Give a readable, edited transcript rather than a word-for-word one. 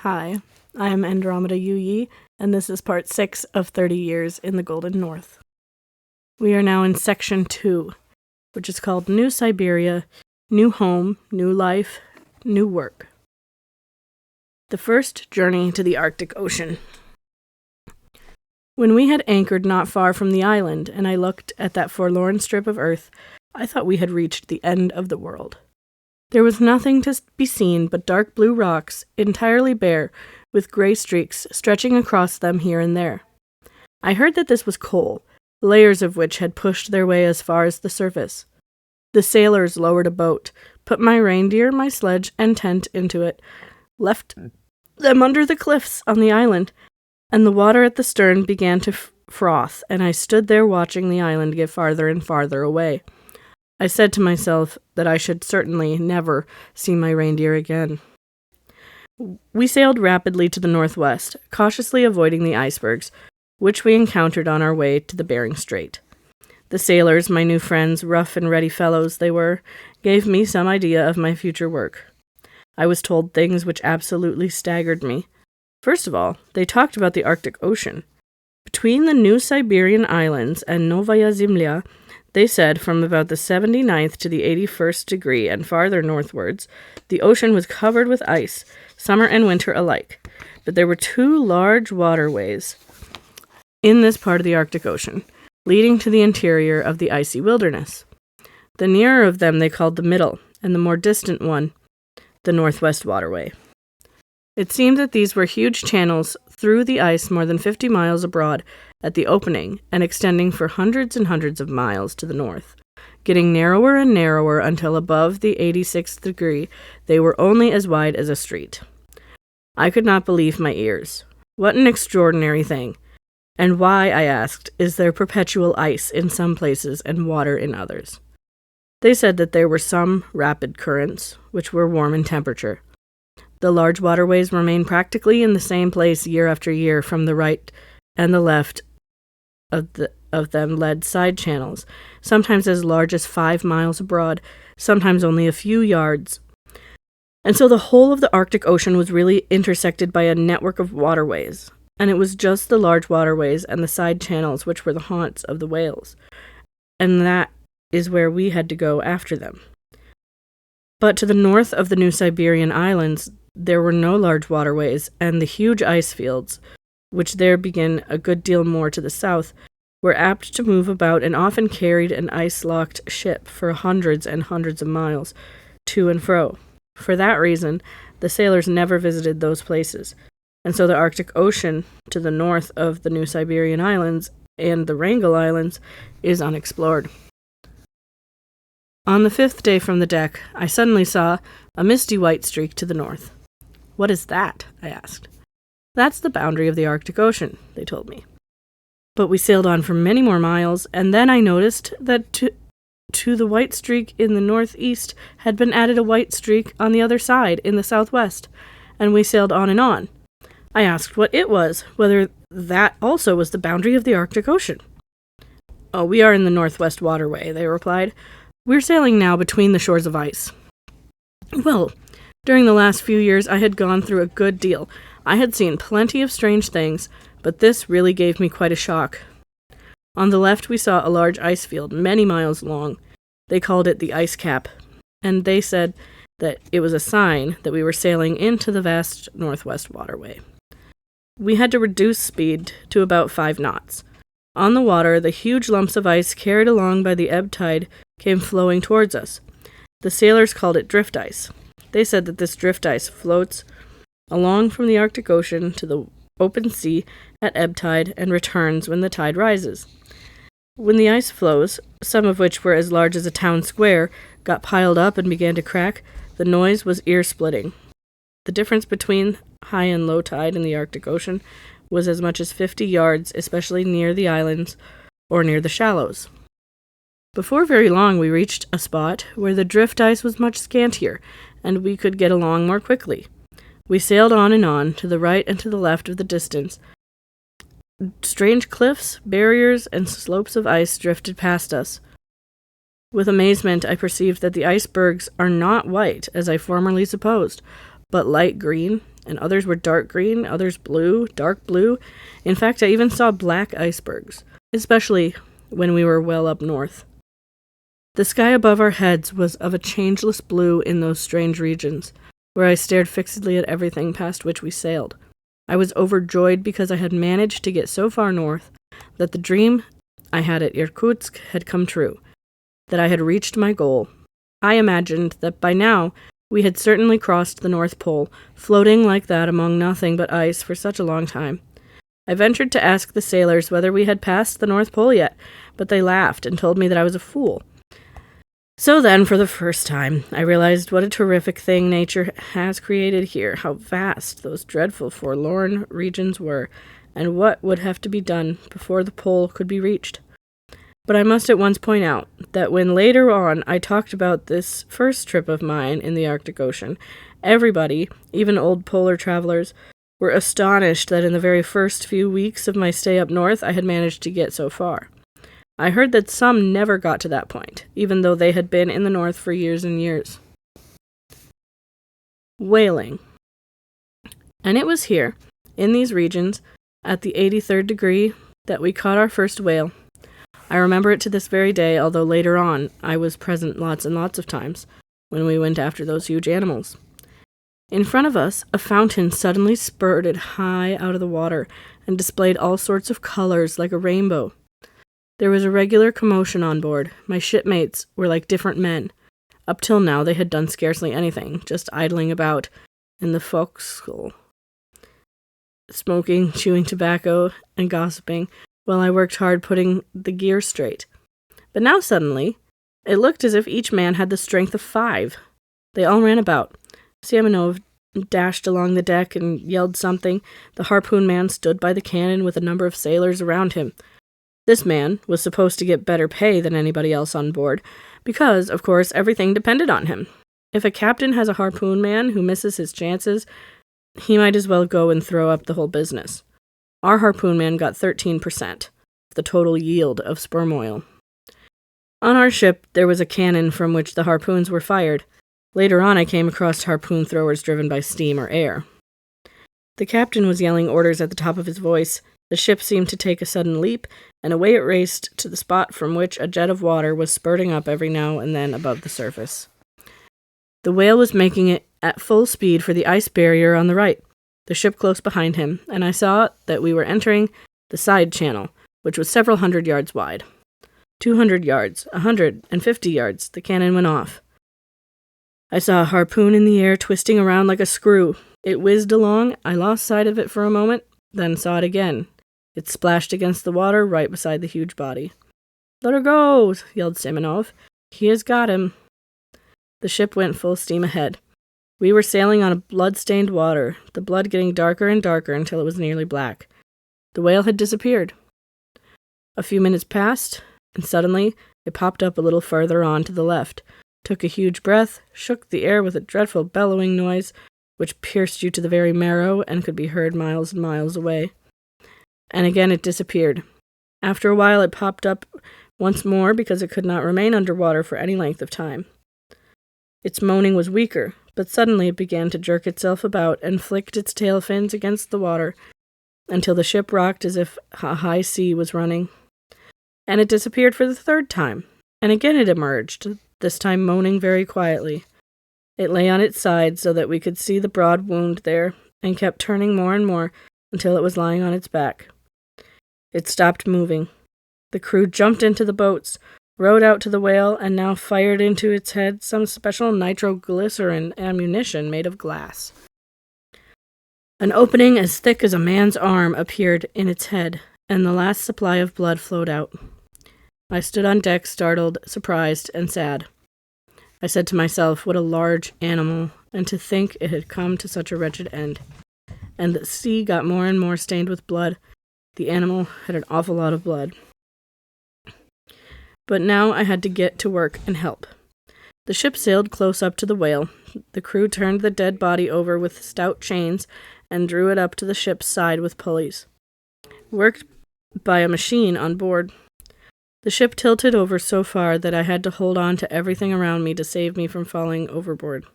Hi, I am Andromeda Yu Yi, and this is part 6 of 30 Years in the Golden North. We are now in Section 2, which is called New Siberia, New Home, New Life, New Work. The first journey to the Arctic Ocean. When we had anchored not far from the island, and I looked at that forlorn strip of earth, I thought we had reached the end of the world. There was nothing to be seen but dark blue rocks, entirely bare, with gray streaks stretching across them here and there. I heard that this was coal, layers of which had pushed their way as far as the surface. The sailors lowered a boat, put my reindeer, my sledge, and tent into it, left them under the cliffs on the island, and the water at the stern began to froth, and I stood there watching the island get farther and farther away. I said to myself that I should certainly never see my reindeer again. We sailed rapidly to the northwest, cautiously avoiding the icebergs, which we encountered on our way to the Bering Strait. The sailors, my new friends, rough and ready fellows they were, gave me some idea of my future work. I was told things which absolutely staggered me. First of all, they talked about the Arctic Ocean. Between the New Siberian Islands and Novaya Zemlya, they said from about the 79th to the 81st degree and farther northwards, the ocean was covered with ice, summer and winter alike. But there were two large waterways in this part of the Arctic Ocean, leading to the interior of the icy wilderness. The nearer of them they called the middle, and the more distant one, the northwest waterway. It seemed that these were huge channels through the ice more than 50 miles abroad at the opening and extending for hundreds and hundreds of miles to the north, getting narrower and narrower until above the 86th degree they were only as wide as a street. I could not believe my ears. What an extraordinary thing! And why, I asked, is there perpetual ice in some places and water in others? They said that there were some rapid currents, which were warm in temperature. The large waterways remain practically in the same place year after year. From the right and the left of them led side channels, sometimes as large as 5 miles abroad, sometimes only a few yards. And so the whole of the Arctic Ocean was really intersected by a network of waterways, and it was just the large waterways and the side channels which were the haunts of the whales, and that is where we had to go after them. But to the north of the New Siberian Islands, there were no large waterways, and the huge ice fields, which there begin a good deal more to the south, were apt to move about and often carried an ice-locked ship for hundreds and hundreds of miles to and fro. For that reason, the sailors never visited those places, and so the Arctic Ocean, to the north of the New Siberian Islands and the Wrangel Islands, is unexplored. On the 5th day from the deck, I suddenly saw a misty white streak to the north. "What is that?" I asked. "That's the boundary of the Arctic Ocean," they told me. But we sailed on for many more miles, and then I noticed that to the white streak in the northeast had been added a white streak on the other side in the southwest, and we sailed on and on. I asked what it was, whether that also was the boundary of the Arctic Ocean. "Oh, we are in the northwest waterway," they replied. "We're sailing now between the shores of ice." Well, during the last few years I had gone through a good deal. I had seen plenty of strange things, but this really gave me quite a shock. On the left we saw a large ice field, many miles long. They called it the ice cap, and they said that it was a sign that we were sailing into the vast northwest waterway. We had to reduce speed to about 5 knots. On the water, the huge lumps of ice carried along by the ebb tide came flowing towards us. The sailors called it drift ice. They said that this drift ice floats along from the Arctic Ocean to the open sea at ebb tide and returns when the tide rises. When the ice floes, some of which were as large as a town square, got piled up and began to crack, the noise was ear-splitting. The difference between high and low tide in the Arctic Ocean was as much as 50 yards, especially near the islands or near the shallows. Before very long we reached a spot where the drift ice was much scantier, and we could get along more quickly. We sailed on and on, to the right and to the left of the distance. Strange cliffs, barriers, and slopes of ice drifted past us. With amazement I perceived that the icebergs are not white, as I formerly supposed, but light green, and others were dark green, others blue, dark blue. In fact, I even saw black icebergs, especially when we were well up north. The sky above our heads was of a changeless blue in those strange regions, where I stared fixedly at everything past which we sailed. I was overjoyed because I had managed to get so far north that the dream I had at Irkutsk had come true, that I had reached my goal. I imagined that by now we had certainly crossed the North Pole, floating like that among nothing but ice for such a long time. I ventured to ask the sailors whether we had passed the North Pole yet, but they laughed and told me that I was a fool. So then, for the first time, I realized what a terrific thing nature has created here, how vast those dreadful forlorn regions were, and what would have to be done before the pole could be reached. But I must at once point out that when later on I talked about this first trip of mine in the Arctic Ocean, everybody, even old polar travelers, were astonished that in the very first few weeks of my stay up north I had managed to get so far. I heard that some never got to that point, even though they had been in the north for years and years. Whaling. And it was here, in these regions, at the 83rd degree, that we caught our first whale. I remember it to this very day, although later on I was present lots and lots of times when we went after those huge animals. In front of us, a fountain suddenly spurted high out of the water and displayed all sorts of colors like a rainbow. There was a regular commotion on board. My shipmates were like different men. Up till now they had done scarcely anything, just idling about in the forecastle, smoking, chewing tobacco, and gossiping, while I worked hard putting the gear straight. But now suddenly, it looked as if each man had the strength of 5. They all ran about. Simonov dashed along the deck and yelled something. The harpoon man stood by the cannon with a number of sailors around him. This man was supposed to get better pay than anybody else on board, because, of course, everything depended on him. If a captain has a harpoon man who misses his chances, he might as well go and throw up the whole business. Our harpoon man got 13%, the total yield of sperm oil. On our ship, there was a cannon from which the harpoons were fired. Later on, I came across harpoon throwers driven by steam or air. The captain was yelling orders at the top of his voice. The ship seemed to take a sudden leap, and away it raced to the spot from which a jet of water was spurting up every now and then above the surface. The whale was making it at full speed for the ice barrier on the right, the ship close behind him, and I saw that we were entering the side channel, which was several hundred yards wide. 200 yards, 150 yards, the cannon went off. I saw a harpoon in the air twisting around like a screw. It whizzed along. I lost sight of it for a moment, then saw it again. It splashed against the water right beside the huge body. "Let her go!" yelled Simonov. "He has got him." The ship went full steam ahead. We were sailing on a blood-stained water, the blood getting darker and darker until it was nearly black. The whale had disappeared. A few minutes passed, and suddenly it popped up a little further on to the left, took a huge breath, shook the air with a dreadful bellowing noise, which pierced you to the very marrow and could be heard miles and miles away. And again it disappeared. After a while it popped up once more because it could not remain underwater for any length of time. Its moaning was weaker, but suddenly it began to jerk itself about and flicked its tail fins against the water until the ship rocked as if a high sea was running. And it disappeared for the 3rd time, and again it emerged, this time moaning very quietly. It lay on its side so that we could see the broad wound there, and kept turning more and more until it was lying on its back. It stopped moving. The crew jumped into the boats, rowed out to the whale, and now fired into its head some special nitroglycerin ammunition made of glass. An opening as thick as a man's arm appeared in its head, and the last supply of blood flowed out. I stood on deck, startled, surprised, and sad. I said to myself, what a large animal, and to think it had come to such a wretched end. And the sea got more and more stained with blood. The animal had an awful lot of blood. But now I had to get to work and help. The ship sailed close up to the whale. The crew turned the dead body over with stout chains and drew it up to the ship's side with pulleys, worked by a machine on board. The ship tilted over so far that I had to hold on to everything around me to save me from falling overboard.